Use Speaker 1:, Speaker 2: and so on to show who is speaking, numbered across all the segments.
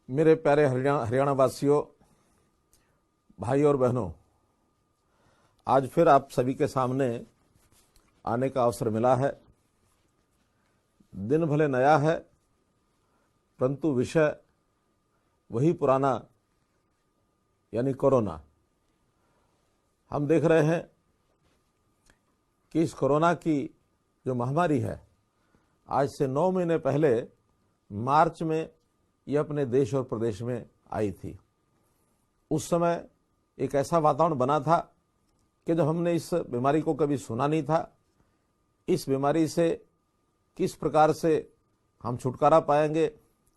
Speaker 1: मेरे प्यारे हरियाणा वासियों, भाई और बहनों, आज फिर आप सभी के सामने आने का अवसर मिला है। दिन भले नया है, परंतु विषय वही पुराना, यानी कोरोना। हम देख रहे हैं कि इस कोरोना की जो महामारी है, आज से 9 महीने पहले मार्च में यह अपने देश और प्रदेश में आई थी। उस समय एक ऐसा वातावरण बना था कि जब हमने इस बीमारी को कभी सुना नहीं था, इस बीमारी से किस प्रकार से हम छुटकारा पाएंगे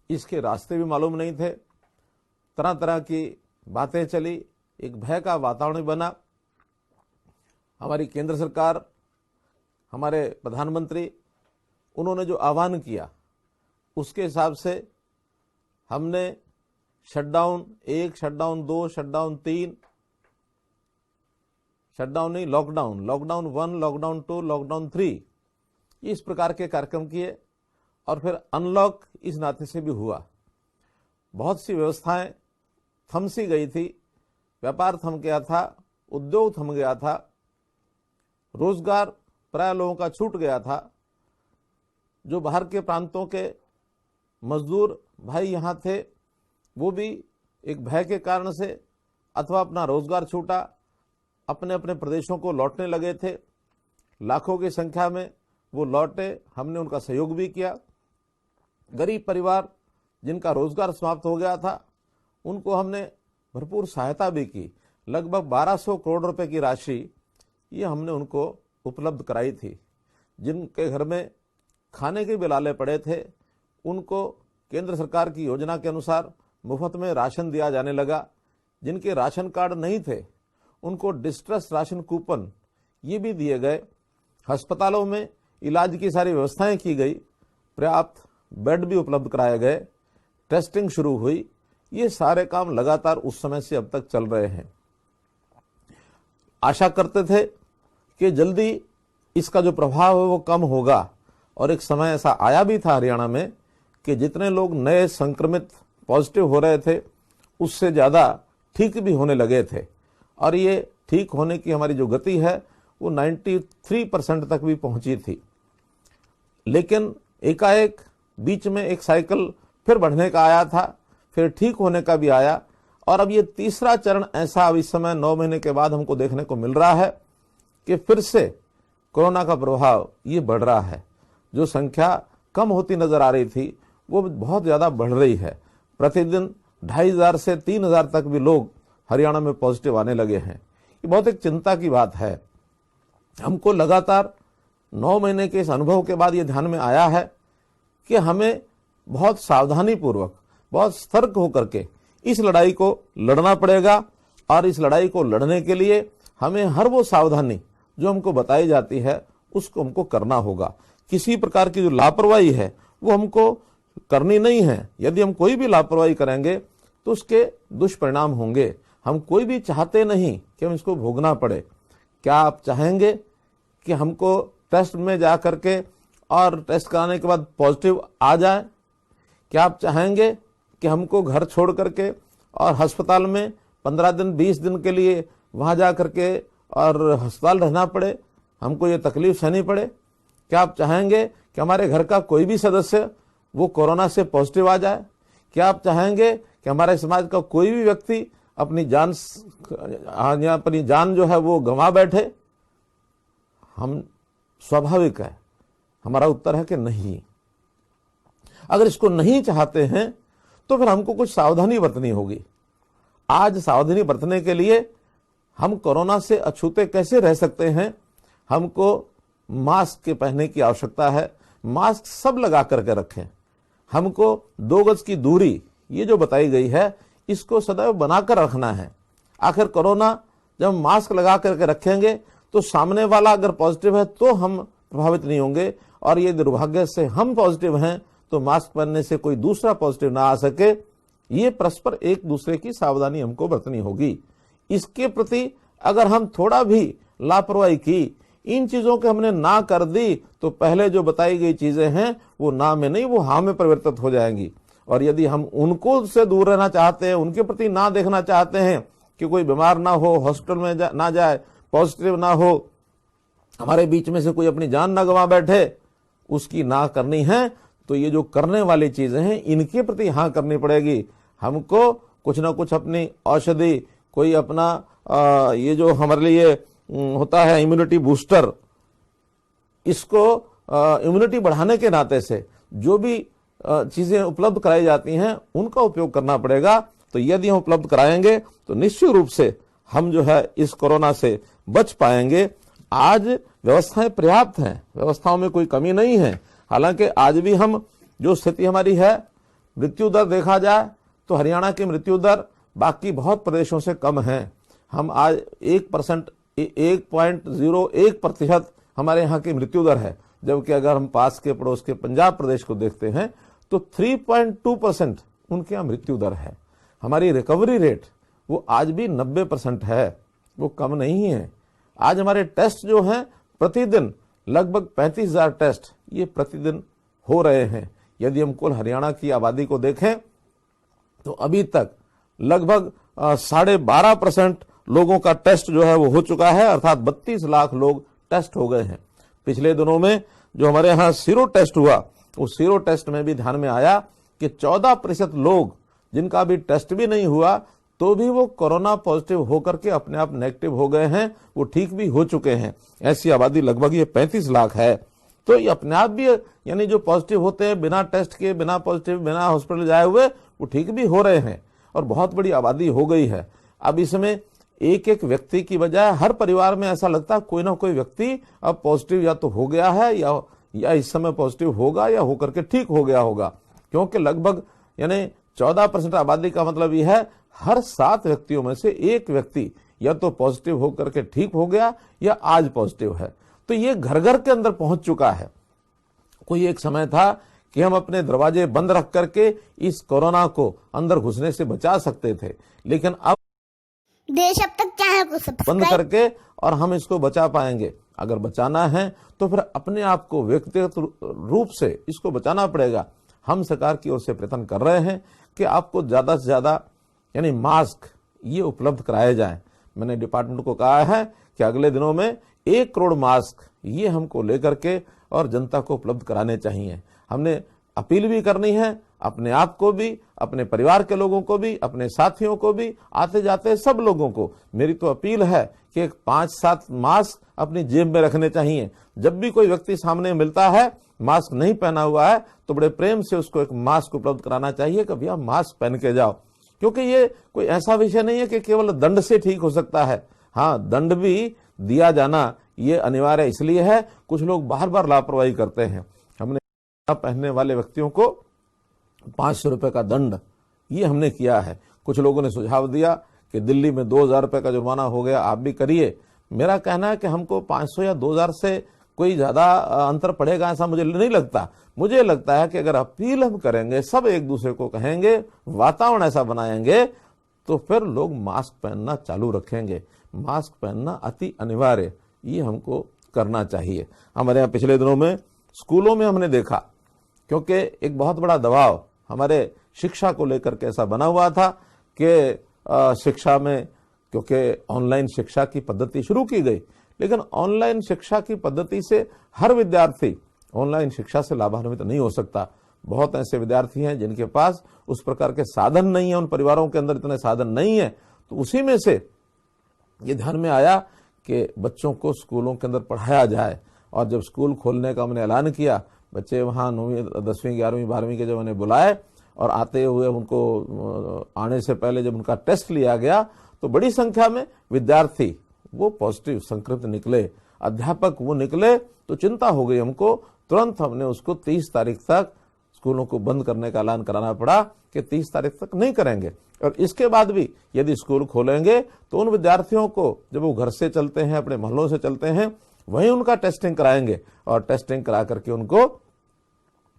Speaker 1: इसके रास्ते भी मालूम नहीं थे। तरह तरह की बातें चली, एक भय का वातावरण बना। हमारी केंद्र सरकार, हमारे प्रधानमंत्री, उन्होंने जो आह्वान किया उसके हिसाब से हमने शटडाउन 1, शटडाउन 2, शटडाउन 3, शटडाउन नहीं, लॉकडाउन 1, लॉकडाउन 2, लॉकडाउन 3, इस प्रकार के कार्यक्रम किए और फिर अनलॉक इस नाते से भी हुआ। बहुत सी व्यवस्थाएं थम सी गई थी, व्यापार थम गया था, उद्योग थम गया था, रोजगार प्राय लोगों का छूट गया था। जो बाहर के प्रांतों के मजदूर भाई यहाँ थे, वो भी एक भय के कारण से अथवा अपना रोजगार छूटा, अपने अपने प्रदेशों को लौटने लगे थे। लाखों की संख्या में वो लौटे, हमने उनका सहयोग भी किया। गरीब परिवार जिनका रोजगार समाप्त हो गया था, उनको हमने भरपूर सहायता भी की। लगभग 1200 करोड़ रुपए की राशि ये हमने उनको उपलब्ध कराई थी। जिनके घर में खाने के बिलाले पड़े थे, उनको केंद्र सरकार की योजना के अनुसार मुफ्त में राशन दिया जाने लगा। जिनके राशन कार्ड नहीं थे, उनको डिस्ट्रेस राशन कूपन ये भी दिए गए। अस्पतालों में इलाज की सारी व्यवस्थाएं की गई, पर्याप्त बेड भी उपलब्ध कराए गए, टेस्टिंग शुरू हुई। ये सारे काम लगातार उस समय से अब तक चल रहे हैं। आशा करते थे कि जल्दी इसका जो प्रभाव है वो कम होगा, और एक समय ऐसा आया भी था हरियाणा में कि जितने लोग नए संक्रमित पॉजिटिव हो रहे थे, उससे ज्यादा ठीक भी होने लगे थे। और ये ठीक होने की हमारी जो गति है वो 93% तक भी पहुंची थी। लेकिन एकाएक बीच में एक साइकिल फिर बढ़ने का आया था, फिर ठीक होने का भी आया, और अब ये तीसरा चरण ऐसा अब इस समय 9 महीने के बाद हमको देखने को मिल रहा है कि फिर से कोरोना का प्रभाव ये बढ़ रहा है। जो संख्या कम होती नजर आ रही थी, वो बहुत ज्यादा बढ़ रही है। प्रतिदिन 2500 से 3000 तक भी लोग हरियाणा में पॉजिटिव आने लगे हैं। ये बहुत एक चिंता की बात है। हमको लगातार 9 महीने के इस अनुभव के बाद ये ध्यान में आया है कि हमें बहुत सावधानी पूर्वक, बहुत सतर्क होकर के इस लड़ाई को लड़ना पड़ेगा। और इस लड़ाई को लड़ने के लिए हमें हर वो सावधानी जो हमको बताई जाती है उसको हमको करना होगा। किसी प्रकार की जो लापरवाही है वो हमको करनी नहीं है। यदि हम कोई भी लापरवाही करेंगे तो उसके दुष्परिणाम होंगे। हम कोई भी चाहते नहीं कि हम इसको भोगना पड़े। क्या आप चाहेंगे कि हमको टेस्ट में जा करके और टेस्ट कराने के बाद पॉजिटिव आ जाए? क्या आप चाहेंगे कि हमको घर छोड़ करके और अस्पताल में 15 दिन 20 दिन के लिए वहां जा करके और अस्पताल रहना पड़े, हमको ये तकलीफ सहनी पड़े? क्या आप चाहेंगे कि हमारे घर का कोई भी सदस्य वो कोरोना से पॉजिटिव आ जाए? क्या आप चाहेंगे कि हमारे समाज का कोई भी व्यक्ति अपनी जान जो है वो गंवा बैठे? हम स्वाभाविक है, हमारा उत्तर है कि नहीं। अगर इसको नहीं चाहते हैं तो फिर हमको कुछ सावधानी बरतनी होगी। आज सावधानी बरतने के लिए हम कोरोना से अछूते कैसे रह सकते हैं? हमको मास्क के पहनने की आवश्यकता है। मास्क सब लगा करके रखें। हमको 2 गज की दूरी ये जो बताई गई है इसको सदैव बनाकर रखना है। आखिर कोरोना जब मास्क लगा करके रखेंगे तो सामने वाला अगर पॉजिटिव है तो हम प्रभावित नहीं होंगे, और ये दुर्भाग्य से हम पॉजिटिव हैं तो मास्क पहनने से कोई दूसरा पॉजिटिव ना आ सके। ये परस्पर एक दूसरे की सावधानी हमको बरतनी होगी। इसके प्रति अगर हम थोड़ा भी लापरवाही की, इन चीजों के हमने ना कर दी, तो पहले जो बताई गई चीजें हैं वो ना में नहीं, वो हाँ में परिवर्तित हो जाएंगी। और यदि हम उनको से दूर रहना चाहते हैं, उनके प्रति ना देखना चाहते हैं कि कोई बीमार ना हो, हॉस्पिटल में ना जाए, पॉजिटिव ना हो, हमारे बीच में से कोई अपनी जान ना गंवा बैठे, उसकी ना करनी है, तो ये जो करने वाली चीजें हैं इनके प्रति हाँ करनी पड़ेगी। हमको कुछ ना कुछ अपनी औषधि, कोई अपना ये जो हमारे लिए होता है इम्यूनिटी बूस्टर, इसको इम्यूनिटी बढ़ाने के नाते से जो भी चीजें उपलब्ध कराई जाती हैं उनका उपयोग करना पड़ेगा। तो यदि हम उपलब्ध कराएंगे तो निश्चित रूप से हम जो है इस कोरोना से बच पाएंगे। आज व्यवस्थाएं पर्याप्त हैं, व्यवस्थाओं में कोई कमी नहीं है। हालांकि आज भी हम जो स्थिति हमारी है, मृत्यु दर देखा जाए तो हरियाणा की मृत्यु दर बाकी बहुत प्रदेशों से कम है। हम आज 1.01% हमारे यहाँ की मृत्यु दर है, जबकि अगर हम पास के पड़ोस के पंजाब प्रदेश को देखते हैं तो 3.2% उनके यहाँ मृत्यु दर है। हमारी रिकवरी रेट वो आज भी 90% है, वो कम नहीं है। आज हमारे टेस्ट जो हैं प्रतिदिन लगभग 35,000 टेस्ट ये प्रतिदिन हो रहे हैं। यदि हम कुल हरियाणा की आबादी को देखें तो अभी तक लगभग 12.5% लोगों का टेस्ट जो है वो हो चुका है, अर्थात 32 लाख लोग टेस्ट हो गए हैं। पिछले दिनों में जो हमारे यहाँ सीरो टेस्ट हुआ, उस सीरो टेस्ट में भी ध्यान में आया कि 14% लोग जिनका भी टेस्ट भी नहीं हुआ तो भी वो कोरोना पॉजिटिव होकर के अपने आप नेगेटिव हो गए हैं, वो ठीक भी हो चुके हैं। ऐसी आबादी लगभग ये 35 लाख है। तो ये अपने आप भी यानी जो पॉजिटिव होते हैं बिना टेस्ट के, बिना पॉजिटिव, बिना हॉस्पिटल जाए हुए, वो ठीक भी हो रहे हैं और बहुत बड़ी आबादी हो गई है। अब इसमें एक एक व्यक्ति की बजाय हर परिवार में ऐसा लगता है कोई ना कोई व्यक्ति अब पॉजिटिव या तो हो गया है या इस समय पॉजिटिव होगा या होकर के ठीक हो गया होगा, क्योंकि लगभग यानी 14% आबादी का मतलब यह है हर 7 व्यक्तियों में से एक व्यक्ति या तो पॉजिटिव होकर के ठीक हो गया या आज पॉजिटिव है। तो ये घर घर के अंदर पहुंच चुका है। कोई एक समय था कि हम अपने दरवाजे बंद रख करके इस कोरोना को अंदर घुसने से बचा सकते थे, लेकिन अब
Speaker 2: देश अब तक चैनल को
Speaker 1: बंद करके और हम इसको बचा पाएंगे। अगर बचाना है तो फिर अपने आप को व्यक्तिगत रूप से इसको बचाना पड़ेगा। हम सरकार की ओर से प्रयत्न कर रहे हैं कि आपको ज्यादा से ज्यादा यानी मास्क ये उपलब्ध कराए जाएं। मैंने डिपार्टमेंट को कहा है कि अगले दिनों में 1 करोड़ मास्क ये हमको लेकर के और जनता को उपलब्ध कराने चाहिए। हमने अपील भी करनी है अपने आप को भी, अपने परिवार के लोगों को भी, अपने साथियों को भी, आते जाते सब लोगों को मेरी तो अपील है कि 5-7 मास्क अपनी जेब में रखने चाहिए। जब भी कोई व्यक्ति सामने मिलता है मास्क नहीं पहना हुआ है तो बड़े प्रेम से उसको एक मास्क उपलब्ध कराना चाहिए कि भैया मास्क पहन के जाओ, क्योंकि ये कोई ऐसा विषय नहीं है कि केवल दंड से ठीक हो सकता है। हाँ, दंड भी दिया जाना ये अनिवार्य इसलिए है, कुछ लोग बार बार लापरवाही करते हैं। हमने पहनने वाले व्यक्तियों को 500 रुपए का दंड ये हमने किया है। कुछ लोगों ने सुझाव दिया कि दिल्ली में 2,000 रुपए का जुर्माना हो गया, आप भी करिए। मेरा कहना है कि हमको 500 या 2,000 से कोई ज्यादा अंतर पड़ेगा ऐसा मुझे नहीं लगता। मुझे लगता है कि अगर अपील हम करेंगे, सब एक दूसरे को कहेंगे, वातावरण ऐसा बनाएंगे तो फिर लोग मास्क पहनना चालू रखेंगे। मास्क पहनना अति अनिवार्य ये हमको करना चाहिए। हमारे यहाँ पिछले दिनों में स्कूलों में हमने देखा, क्योंकि एक बहुत बड़ा दबाव हमारे शिक्षा को लेकर के ऐसा बना हुआ था कि शिक्षा में, क्योंकि ऑनलाइन शिक्षा की पद्धति शुरू की गई, लेकिन ऑनलाइन शिक्षा की पद्धति से हर विद्यार्थी ऑनलाइन शिक्षा से लाभान्वित नहीं हो सकता। बहुत ऐसे विद्यार्थी हैं जिनके पास उस प्रकार के साधन नहीं है, उन परिवारों के अंदर इतने साधन नहीं है। तो उसी में से ये ध्यान में आया कि बच्चों को स्कूलों के अंदर पढ़ाया जाए। और जब स्कूल खोलने का हमने ऐलान किया, बच्चे वहाँ 9वीं 10वीं 11वीं 12वीं के जब उन्हें बुलाए और आते हुए उनको आने से पहले जब उनका टेस्ट लिया गया तो बड़ी संख्या में विद्यार्थी वो पॉजिटिव संक्रमित निकले। अध्यापक वो निकले तो चिंता हो गई हमको। तुरंत हमने उसको 30 तारीख तक स्कूलों को बंद करने का ऐलान कराना पड़ा कि 30 तारीख तक नहीं करेंगे। और इसके बाद भी यदि स्कूल खोलेंगे तो उन विद्यार्थियों को जब वो घर से चलते हैं, अपने मोहल्लों से चलते हैं, वहीं उनका टेस्टिंग कराएंगे और टेस्टिंग करा करके उनको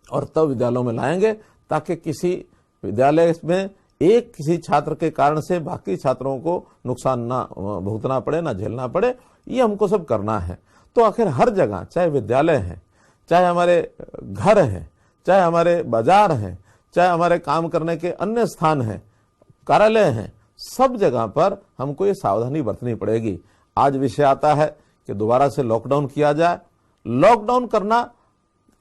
Speaker 1: और तब विद्यालयों में लाएंगे, ताकि किसी विद्यालय में एक किसी छात्र के कारण से बाकी छात्रों को नुकसान ना भुगतना पड़े, ना झेलना पड़े। ये हमको सब करना है। तो आखिर हर जगह, चाहे विद्यालय है, चाहे हमारे घर हैं, चाहे हमारे बाजार हैं, चाहे हमारे काम करने के अन्य स्थान हैं, कार्यालय हैं, सब जगह पर हमको ये सावधानी बरतनी पड़ेगी। आज विषय आता है कि दोबारा से लॉकडाउन किया जाए। लॉकडाउन करना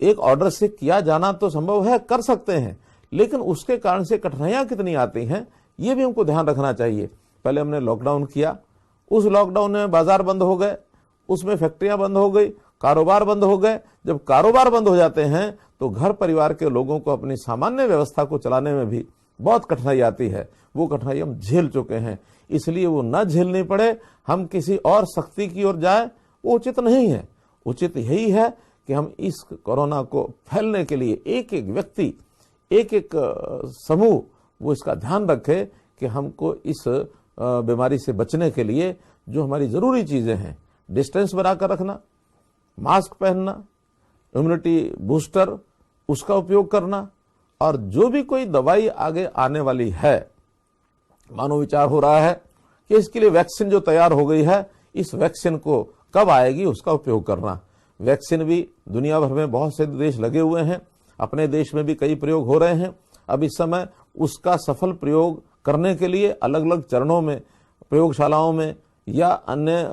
Speaker 1: एक ऑर्डर से किया जाना तो संभव है, कर सकते हैं, लेकिन उसके कारण से कठिनाइयां कितनी आती हैं ये भी हमको ध्यान रखना चाहिए। पहले हमने लॉकडाउन किया, उस लॉकडाउन में बाजार बंद हो गए, उसमें फैक्ट्रियां बंद हो गई, कारोबार बंद हो गए। जब कारोबार बंद हो जाते हैं तो घर परिवार के लोगों को अपनी सामान्य व्यवस्था को चलाने में भी बहुत कठिनाई आती है। वो कठिनाई हम झेल चुके हैं, इसलिए वो न झेलनी पड़े, हम किसी और सख्ती की ओर जाए, वो उचित नहीं है। उचित यही है कि हम इस कोरोना को फैलने के लिए एक एक व्यक्ति, एक एक समूह वो इसका ध्यान रखे कि हमको इस बीमारी से बचने के लिए जो हमारी जरूरी चीजें हैं, डिस्टेंस बनाकर रखना, मास्क पहनना, इम्यूनिटी बूस्टर उसका उपयोग करना, और जो भी कोई दवाई आगे आने वाली है, मानो विचार हो रहा है कि इसके लिए वैक्सीन जो तैयार हो गई है, इस वैक्सीन को कब आएगी उसका उपयोग करना। वैक्सीन भी दुनिया भर में बहुत से देश लगे हुए हैं, अपने देश में भी कई प्रयोग हो रहे हैं। अब इस समय उसका सफल प्रयोग करने के लिए अलग अलग चरणों में, प्रयोगशालाओं में या अन्य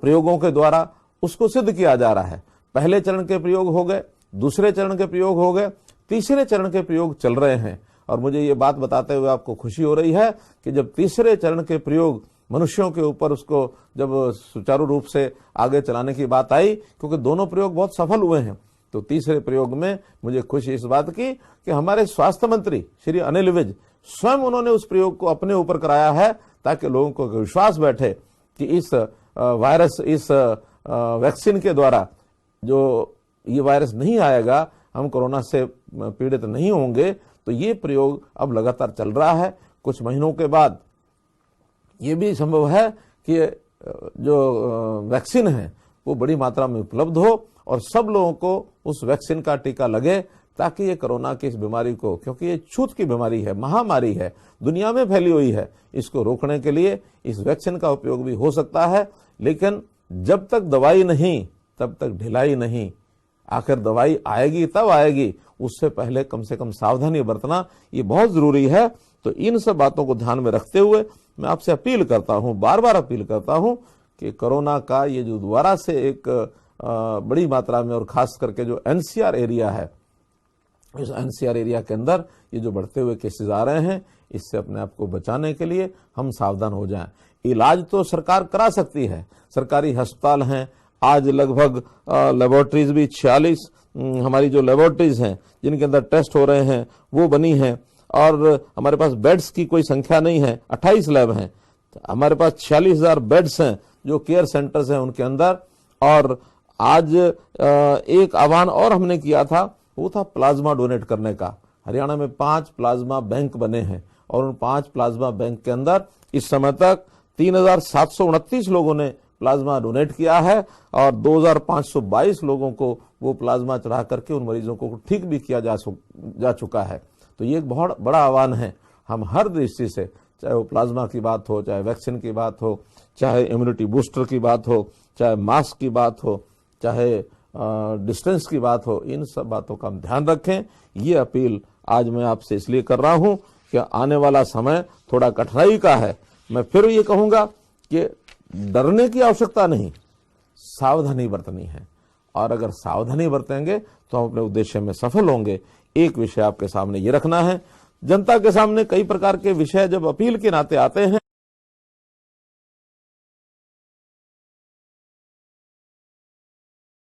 Speaker 1: प्रयोगों के द्वारा उसको सिद्ध किया जा रहा है। पहले चरण के प्रयोग हो गए, दूसरे चरण के प्रयोग हो गए, तीसरे चरण के प्रयोग चल रहे हैं। और मुझे ये बात बताते हुए आपको खुशी हो रही है कि जब तीसरे चरण के प्रयोग मनुष्यों के ऊपर उसको जब सुचारू रूप से आगे चलाने की बात आई, क्योंकि दोनों प्रयोग बहुत सफल हुए हैं, तो तीसरे प्रयोग में मुझे खुशी इस बात की कि हमारे स्वास्थ्य मंत्री श्री अनिल विज स्वयं उन्होंने उस प्रयोग को अपने ऊपर कराया है, ताकि लोगों को विश्वास बैठे कि इस वायरस, इस वैक्सीन के द्वारा जो ये वायरस नहीं आएगा, हम कोरोना से पीड़ित नहीं होंगे। तो ये प्रयोग अब लगातार चल रहा है। कुछ महीनों के बाद ये भी संभव है कि जो वैक्सीन है वो बड़ी मात्रा में उपलब्ध हो और सब लोगों को उस वैक्सीन का टीका लगे, ताकि ये कोरोना की इस बीमारी को, क्योंकि ये छूत की बीमारी है, महामारी है, दुनिया में फैली हुई है, इसको रोकने के लिए इस वैक्सीन का उपयोग भी हो सकता है। लेकिन जब तक दवाई नहीं तब तक ढिलाई नहीं। आखिर दवाई आएगी तब आएगी, उससे पहले कम से कम सावधानी बरतना ये बहुत जरूरी है। तो इन सब बातों को ध्यान में रखते हुए मैं आपसे अपील करता हूं, बार बार अपील करता हूं कि कोरोना का ये जो दोबारा से एक बड़ी मात्रा में, और खास करके जो एनसीआर एरिया है, इस एनसीआर एरिया के अंदर ये जो बढ़ते हुए केसेस आ रहे हैं, इससे अपने आप को बचाने के लिए हम सावधान हो जाएं। इलाज तो सरकार करा सकती है, सरकारी अस्पताल हैं, आज लगभग लेबोरेटरीज भी 46 हमारी जो लेबोरेटरीज हैं जिनके अंदर टेस्ट हो रहे हैं वो बनी हैं, और हमारे पास बेड्स की कोई संख्या नहीं है, 28 लैब हैं, हमारे पास 46,000 बेड्स हैं जो केयर सेंटर्स हैं उनके अंदर। और आज एक आह्वान और हमने किया था, वो था प्लाज्मा डोनेट करने का। हरियाणा में 5 प्लाज्मा बैंक बने हैं और उन 5 प्लाज्मा बैंक के अंदर इस समय तक 3,729 लोगों ने प्लाज्मा डोनेट किया है और 2,522 लोगों को वो प्लाज्मा चढ़ा करके उन मरीजों को ठीक भी किया जा चुका है। तो ये एक बहुत बड़ा आह्वान है। हम हर दृष्टि से, चाहे वो प्लाज्मा की बात हो, चाहे वैक्सीन की बात हो, चाहे इम्यूनिटी बूस्टर की बात हो, चाहे मास्क की बात हो, चाहे डिस्टेंस की बात हो, इन सब बातों का हम ध्यान रखें। ये अपील आज मैं आपसे इसलिए कर रहा हूं कि आने वाला समय थोड़ा कठिनाई का है। मैं फिर ये कहूंगा कि डरने की आवश्यकता नहीं, सावधानी बरतनी है, और अगर सावधानी बरतेंगे तो हम अपने उद्देश्य में सफल होंगे। एक विषय आपके सामने ये रखना है, जनता के सामने कई प्रकार के विषय जब अपील के नाते आते हैं